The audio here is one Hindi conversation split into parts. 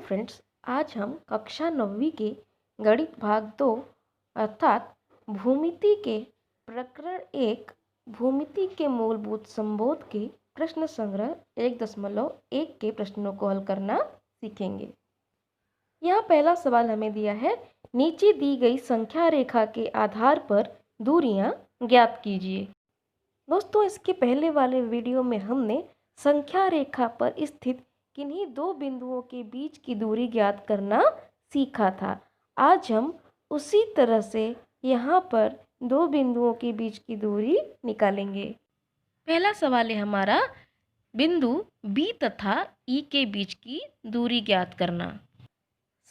फ्रेंड्स, आज हम कक्षा 9वीं के गणित भाग 2 अर्थात भूमिति के प्रकरण 1 भूमिति के मूलभूत संबोध के प्रश्न संग्रह 1.1 के प्रश्नों को हल करना सीखेंगे। यहाँ पहला सवाल हमें दिया है, नीचे दी गई संख्या रेखा के आधार पर दूरियां ज्ञात कीजिए। दोस्तों, इसके पहले वाले वीडियो में हमने संख्या रेखा पर स्थित किन्हीं दो बिंदुओं के बीच की दूरी ज्ञात करना सीखा था। आज हम उसी तरह से यहाँ पर दो बिंदुओं के बीच की दूरी निकालेंगे। पहला सवाल है हमारा, बिंदु बी तथा ई के बीच की दूरी ज्ञात करना।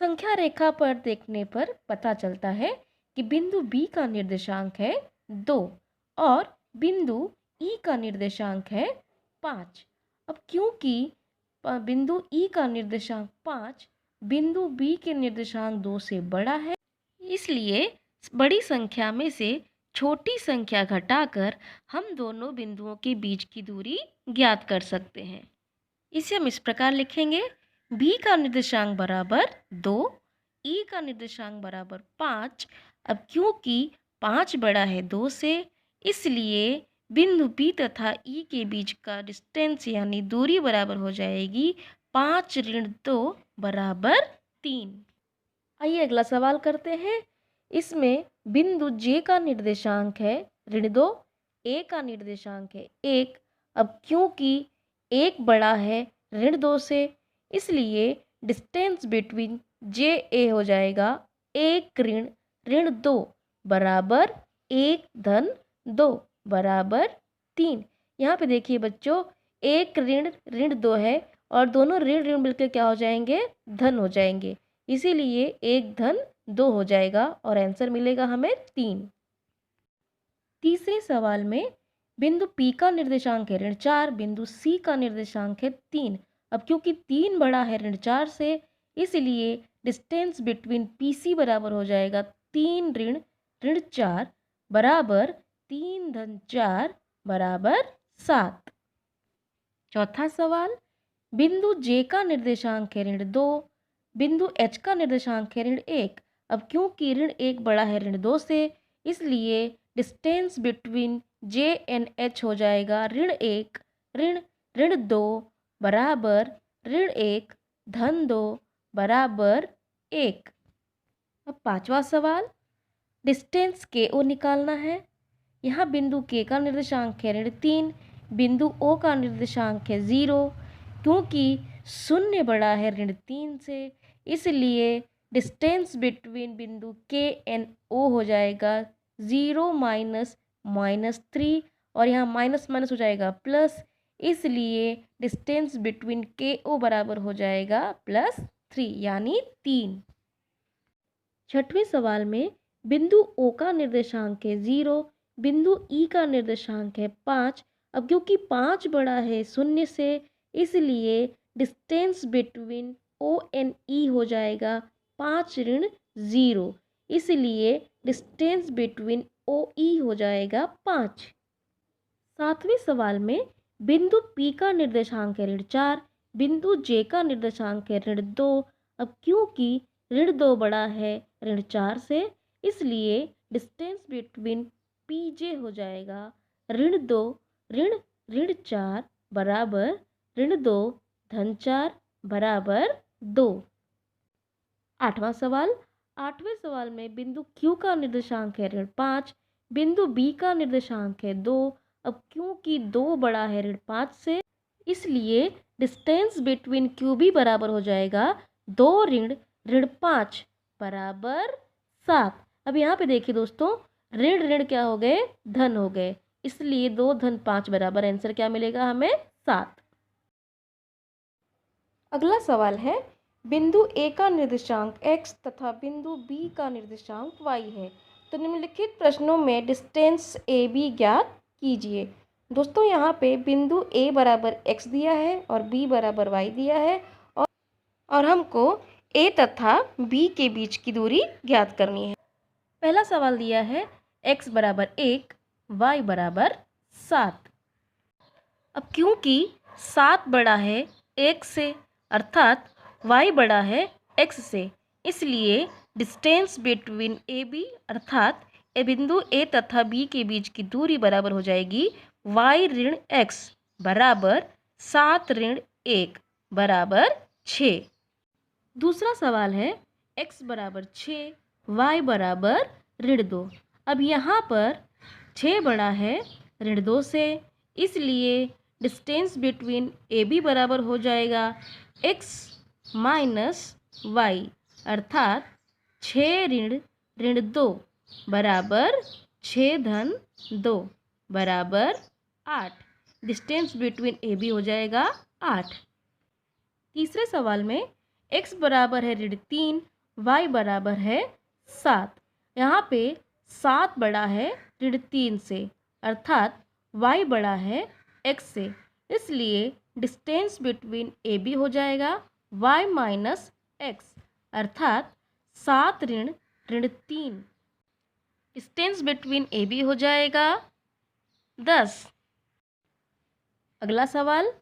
संख्या रेखा पर देखने पर पता चलता है कि बिंदु बी का निर्देशांक है 2 और बिंदु ई का निर्देशांक है 5। अब क्योंकि बिंदु ई का निर्देशांक 5 बिंदु बी के निर्देशांक 2 से बड़ा है, इसलिए बड़ी संख्या में से छोटी संख्या घटाकर हम दोनों बिंदुओं के बीच की दूरी ज्ञात कर सकते हैं। इसे हम इस प्रकार लिखेंगे, बी का निर्देशांक बराबर 2, ई का निर्देशांक बराबर 5। अब क्योंकि 5 बड़ा है 2 से, इसलिए बिंदु बी तथा ई के बीच का डिस्टेंस यानी दूरी बराबर हो जाएगी 5 ऋण 2 बराबर 3। आइए अगला सवाल करते हैं। इसमें बिंदु जे का निर्देशांक है ऋण 2, ए का निर्देशांक है 1। अब क्योंकि 1 बड़ा है ऋण 2 से, इसलिए डिस्टेंस बिटवीन जे ए हो जाएगा 1 ऋण 2 बराबर 1 धन 2 बराबर 3। यहाँ पे देखिए बच्चों, 1 ऋण 2 है और दोनों ऋण मिलकर क्या हो जाएंगे, धन हो जाएंगे, इसीलिए 1 धन 2 हो जाएगा और आंसर मिलेगा हमें 3। तीसरे सवाल में बिंदु पी का निर्देशांक है ऋण 4, बिंदु सी का निर्देशांक है 3। अब क्योंकि 3 बड़ा है ऋण 4 से, इसलिए डिस्टेंस बिटवीन पी सी बराबर हो जाएगा 3 ऋण 4 बराबर 3 धन 4 बराबर 7। चौथा सवाल, बिंदु जे का निर्देशांक है ऋण 2, बिंदु एच का निर्देशांक है ऋण 1। अब क्योंकि ऋण 1 बड़ा है ऋण 2 से, इसलिए distance between J and H हो जाएगा ऋण 1 ऋण 2 बराबर ऋण 1 धन 2 बराबर 1। अब पांचवा सवाल, डिस्टेंस के ओ निकालना है। यहाँ बिंदु के का निर्देशांक है ऋण 3, बिंदु ओ का निर्देशांक है 0। क्योंकि 0 बड़ा है ऋण 3 से, इसलिए डिस्टेंस बिटवीन बिंदु के एंड ओ हो जाएगा 0 माइनस 3 और यहाँ माइनस माइनस हो जाएगा प्लस, इसलिए डिस्टेंस बिटवीन के ओ बराबर हो जाएगा +3 यानी 3। छठवें सवाल में बिंदु ओ का निर्देशांक है 0, बिंदु ई का निर्देशांक है 5। अब क्योंकि 5 बड़ा है 0 से, इसलिए डिस्टेंस बिटवीन ओ एंड ई हो जाएगा 5 ऋण 0, इसलिए डिस्टेंस बिटवीन ओ ई हो जाएगा 5। सातवें सवाल में बिंदु पी का निर्देशांक है ऋण 4, बिंदु जे का निर्देशांक है ऋण 2। अब क्योंकि ऋण 2 बड़ा है ऋण 4 से, इसलिए डिस्टेंस बिटवीन पी जे हो जाएगा ऋण 2 ऋण 4 बराबर ऋण 2 धन 4 बराबर 2। आठवां सवाल, आठवें सवाल में बिंदु क्यू का निर्देशांक है ऋण 5, बिंदु बी का निर्देशांक है 2। अब क्योंकि 2 बड़ा है ऋण 5 से, इसलिए डिस्टेंस बिटवीन क्यू बी बराबर हो जाएगा 2 ऋण 5 बराबर 7। अब यहाँ पे देखिए दोस्तों, ऋण क्या हो गए, धन हो गए, इसलिए 2 धन 5 बराबर आंसर क्या मिलेगा हमें, 7। अगला सवाल है, बिंदु ए का निर्देशांक x तथा बिंदु बी का निर्देशांक y है, तो निम्नलिखित प्रश्नों में डिस्टेंस ए बी ज्ञात कीजिए। दोस्तों, यहाँ पे बिंदु a बराबर x दिया है और b बराबर y दिया है और हमको a तथा b के बीच की दूरी ज्ञात करनी है। पहला सवाल दिया है x बराबर 1, y बराबर 7। अब क्योंकि 7 बड़ा है 1 से, अर्थात y बड़ा है x से, इसलिए डिस्टेंस बिटवीन ए बी अर्थात बिंदु ए तथा बी के बीच की दूरी बराबर हो जाएगी y ऋण x बराबर 7 ऋण 1 बराबर 6। दूसरा सवाल है x बराबर 6 y बराबर ऋण 2। अब यहाँ पर 6 बड़ा है ऋण 2 से, इसलिए डिस्टेंस बिटवीन ए बी बराबर हो जाएगा x माइनस वाई अर्थात 6 ऋण 2 बराबर 6 धन 2 बराबर 8। डिस्टेंस बिटवीन ए बी हो जाएगा 8। तीसरे सवाल में x बराबर है ऋण 3 y बराबर है 7। यहाँ पे 7 बड़ा है ऋण 3 से अर्थात y बड़ा है x से, इसलिए डिस्टेंस बिटवीन ए बी हो जाएगा y माइनस एक्स अर्थात 7 ऋण 3। डिस्टेंस बिटवीन ए बी हो जाएगा 10। अगला सवाल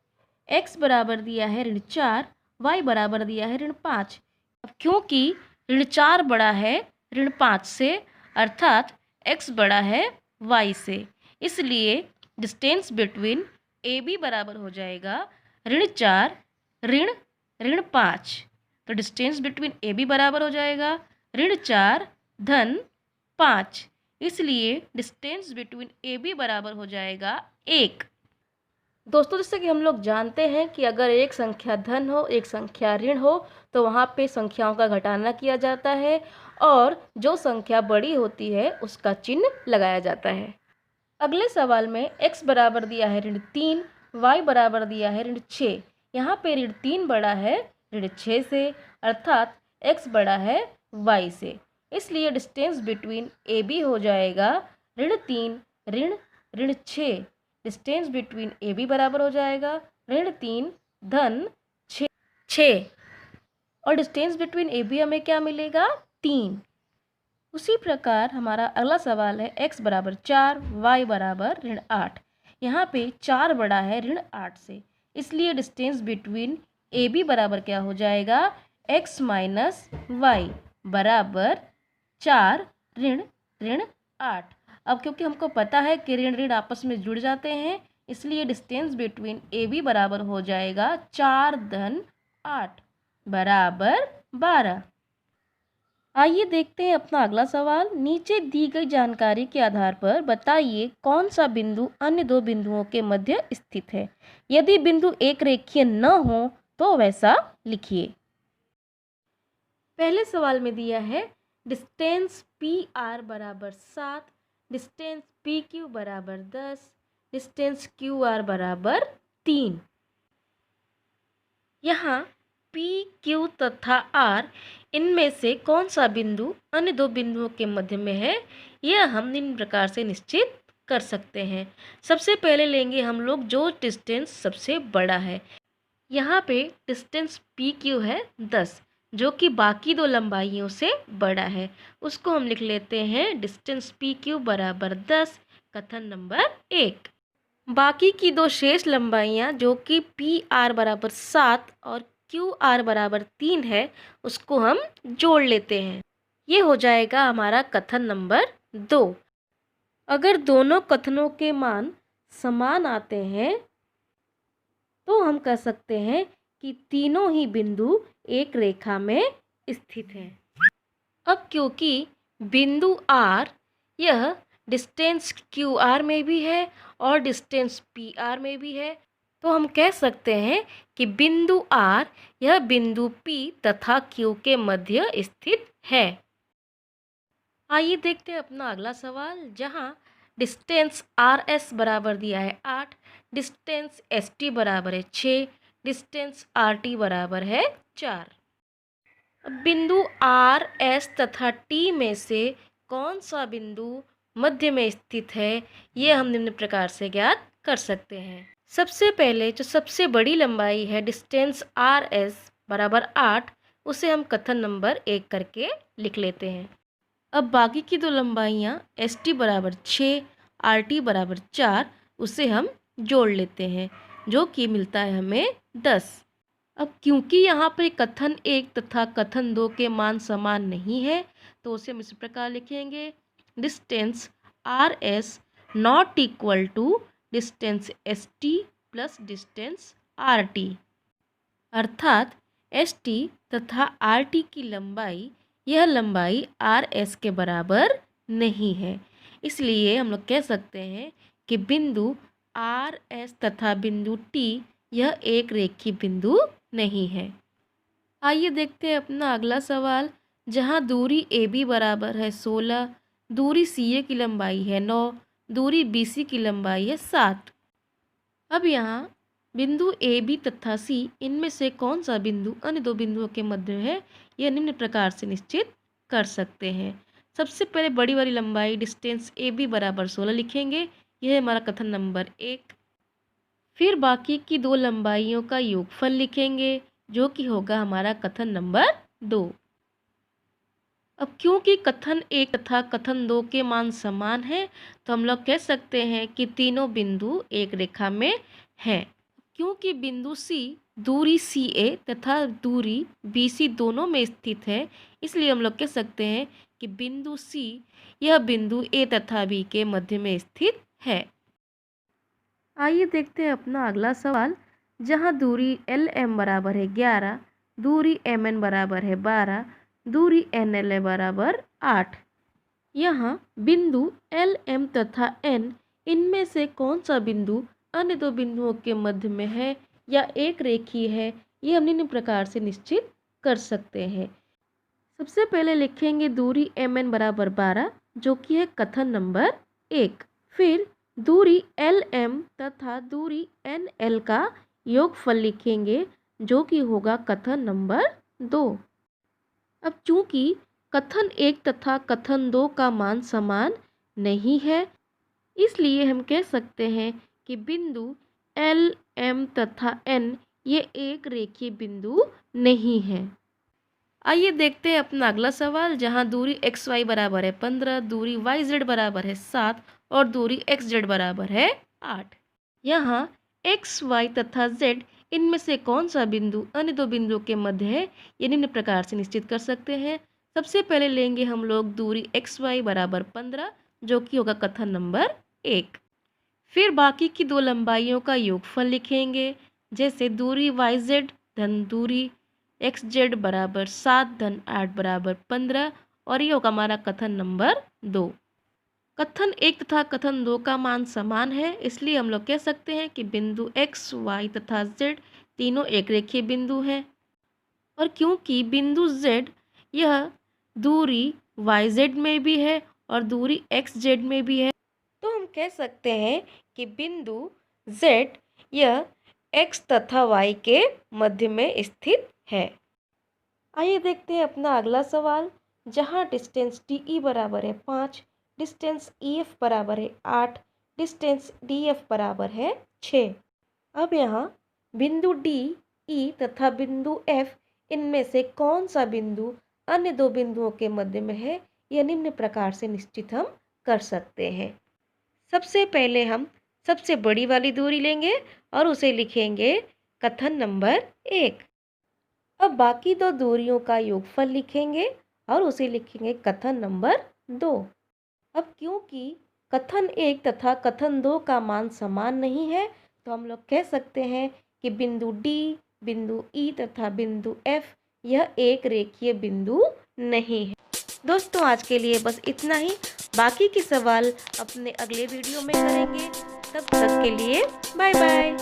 x बराबर दिया है ऋण 4 y बराबर दिया है ऋण 5। अब क्योंकि ऋण 4 बड़ा है ऋण 5 से अर्थात x बड़ा है y से, इसलिए डिस्टेंस बिटवीन ए बी बराबर हो जाएगा ऋण 4 ऋण 5। तो डिस्टेंस बिटवीन ए बी बराबर हो जाएगा ऋण 4 धन 5, इसलिए डिस्टेंस बिटवीन ए बी बराबर हो जाएगा 1। दोस्तों, जैसे कि हम लोग जानते हैं कि अगर एक संख्या धन हो एक संख्या ऋण हो तो वहाँ पे संख्याओं का घटाना किया जाता है और जो संख्या बड़ी होती है उसका चिन्ह लगाया जाता है। अगले सवाल में x बराबर दिया है ऋण 3 y बराबर दिया है ऋण 6। यहाँ पे ऋण 3 बड़ा है ऋण 6 से अर्थात x बड़ा है y से, इसलिए डिस्टेंस बिटवीन ए बी हो जाएगा ऋण 3 ऋण 6। डिस्टेंस बिटवीन ए बी बराबर हो जाएगा ऋण 3 धन 6 और डिस्टेंस बिटवीन ए बी हमें क्या मिलेगा 3। उसी प्रकार हमारा अगला सवाल है x बराबर 4 y बराबर ऋण 8। यहाँ पे 4 बड़ा है ऋण 8 से, इसलिए डिस्टेंस बिटवीन ए बी बराबर क्या हो जाएगा x माइनस वाई बराबर 4 ऋण 8। अब क्योंकि हमको पता है कि ऋण आपस में जुड़ जाते हैं, इसलिए डिस्टेंस बिटवीन ए बी बराबर हो जाएगा 4 धन 8 बराबर 12। आइए देखते हैं अपना अगला सवाल। नीचे दी गई जानकारी के आधार पर बताइए कौन सा बिंदु अन्य दो बिंदुओं के मध्य स्थित है। यदि बिंदु एक रेखीय न हो तो वैसा लिखिए। पहले सवाल में दिया है डिस्टेंस पी आर बराबर 7, डिस्टेंस पी क्यू बराबर 10, डिस्टेंस क्यू आर बराबर 3। यहाँ पी क्यू तथा आर इनमें से कौन सा बिंदु अन्य दो बिंदुओं के मध्य में है, यह हम निम्न प्रकार से निश्चित कर सकते हैं। सबसे पहले लेंगे हम लोग जो डिस्टेंस सबसे बड़ा है। यहाँ पे डिस्टेंस पी क्यू है 10, जो कि बाकी दो लंबाइयों से बड़ा है, उसको हम लिख लेते हैं डिस्टेंस पी क्यू बराबर 10 कथन नंबर 1। बाकी की दो शेष लंबाइयाँ जो कि पी आर बराबर 7 और क्यू आर बराबर 3 है, उसको हम जोड़ लेते हैं। ये हो जाएगा हमारा कथन नंबर 2। अगर दोनों कथनों के मान समान आते हैं तो हम कह सकते हैं कि तीनों ही बिंदु एक रेखा में स्थित हैं। अब क्योंकि बिंदु R यह डिस्टेंस क्यू आर में भी है और डिस्टेंस पी आर में भी है, तो हम कह सकते हैं कि बिंदु R यह बिंदु P तथा Q के मध्य स्थित है। आइए देखते हैं अपना अगला सवाल, जहां डिस्टेंस RS बराबर दिया है 8, डिस्टेंस ST बराबर है 6, डिस्टेंस RT बराबर है 4। बिंदु RS तथा T में से कौन सा बिंदु मध्य में स्थित है, ये हम निम्न प्रकार से ज्ञात कर सकते हैं। सबसे पहले जो सबसे बड़ी लंबाई है डिस्टेंस RS बराबर 8, उसे हम कथन नंबर 1 करके लिख लेते हैं। अब बाकी की दो लंबाइयाँ ST बराबर 6, RT बराबर 4, उसे हम जोड़ लेते हैं, जो कि मिलता है हमें 10। अब क्योंकि यहाँ पे कथन 1 तथा कथन 2 के मान समान नहीं है, तो उसे हम इस प्रकार लिखेंगे, distance R S not equal to distance S T plus distance R T. अर्थात एस टी तथा आर टी की लंबाई, यह लंबाई आर एस के बराबर नहीं है। इसलिए हम लोग कह सकते हैं कि बिंदु आर एस तथा बिंदु टी यह एक रेखीय बिंदु नहीं है। आइए देखते हैं अपना अगला सवाल, जहां दूरी ए बी बराबर है 16, दूरी सी ए की लंबाई है 9, दूरी बी सी की लंबाई है 7। अब यहाँ बिंदु ए बी तथा सी, इनमें से कौन सा बिंदु अन्य दो बिंदुओं के मध्य में है, यह निम्न प्रकार से निश्चित कर सकते हैं। सबसे पहले बड़ी वाली लंबाई डिस्टेंस ए बी बराबर 16 लिखेंगे, यह है हमारा कथन नंबर 1। फिर बाकी की दो लंबाइयों का योगफल लिखेंगे, जो कि होगा हमारा कथन नंबर 2। अब क्योंकि कथन 1 तथा कथन 2 के मान समान हैं, तो हम लोग कह सकते हैं कि तीनों बिंदु एक रेखा में हैं। क्योंकि बिंदु सी दूरी सी ए तथा दूरी बी सी दोनों में स्थित है, इसलिए हम लोग कह सकते हैं कि बिंदु सी यह बिंदु ए तथा बी के मध्य में स्थित है। आइए देखते हैं अपना अगला सवाल, जहां दूरी एल एम बराबर है 11, दूरी एम एन बराबर है 12, दूरी एन एल ए बराबर 8। यहाँ बिंदु एल एम तथा एन, इनमें से कौन सा बिंदु अन्य दो बिंदुओं के मध्य में है या एक रेखीय है, ये हम निम्न प्रकार से निश्चित कर सकते हैं। सबसे पहले लिखेंगे दूरी एम एन बराबर 12, जो कि है कथन नंबर 1। फिर दूरी एल एम तथा दूरी एन एल का योगफल लिखेंगे, जो कि होगा कथन नंबर 2। अब चूंकि कथन 1 तथा कथन 2 का मान समान नहीं है, इसलिए हम कह सकते हैं कि बिंदु एल एम तथा एन ये एक रेखीय बिंदु नहीं है। आइए देखते हैं अपना अगला सवाल, जहां दूरी एक्स वाई बराबर है 15, दूरी वाई जेड बराबर है 7 और दूरी एक्स जेड बराबर है 8। यहाँ एक्स वाई तथा जेड, इनमें से कौन सा बिंदु अन्य दो बिंदुओं के मध्य है, ये निम्न प्रकार से निश्चित कर सकते हैं। सबसे पहले लेंगे हम लोग दूरी एक्स वाई बराबर 15, जो कि होगा कथन नंबर 1। फिर बाकी की दो लंबाइयों का योगफल लिखेंगे, जैसे दूरी वाई जेड धन दूरी एक्स जेड बराबर 7 धन 8 बराबर 15, और ये होगा हमारा कथन नंबर 2। कथन 1 तथा कथन 2 का मान समान है, इसलिए हम लोग कह सकते हैं कि बिंदु एक्स वाई तथा जेड तीनों एक रेखीय बिंदु हैं। और क्योंकि बिंदु जेड यह दूरी वाई जेड में भी है और दूरी एक्स जेड में भी है, तो हम कह सकते हैं कि बिंदु जेड यह एक्स तथा वाई के मध्य में स्थित है। आइए देखते हैं अपना अगला सवाल, जहां डिस्टेंस डी ई बराबर है 5, डिस्टेंस ई एफ बराबर है 8, डिस्टेंस डी एफ बराबर है 6। अब यहाँ बिंदु डी ई तथा बिंदु एफ, इनमें से कौन सा बिंदु अन्य दो बिंदुओं के मध्य में है, यह निम्न प्रकार से निश्चित हम कर सकते हैं। सबसे पहले हम सबसे बड़ी वाली दूरी लेंगे और उसे लिखेंगे कथन नंबर 1। अब बाकी दो दूरियों का योगफल लिखेंगे और उसे लिखेंगे कथन नंबर 2। अब क्योंकि कथन 1 तथा कथन 2 का मान समान नहीं है, तो हम लोग कह सकते हैं कि बिंदु डी, बिंदु ई तथा बिंदु एफ यह एक रेखीय बिंदु नहीं है। दोस्तों आज के लिए बस इतना ही, बाकी के सवाल अपने अगले वीडियो में करेंगे। तब तक के लिए बाय बाय।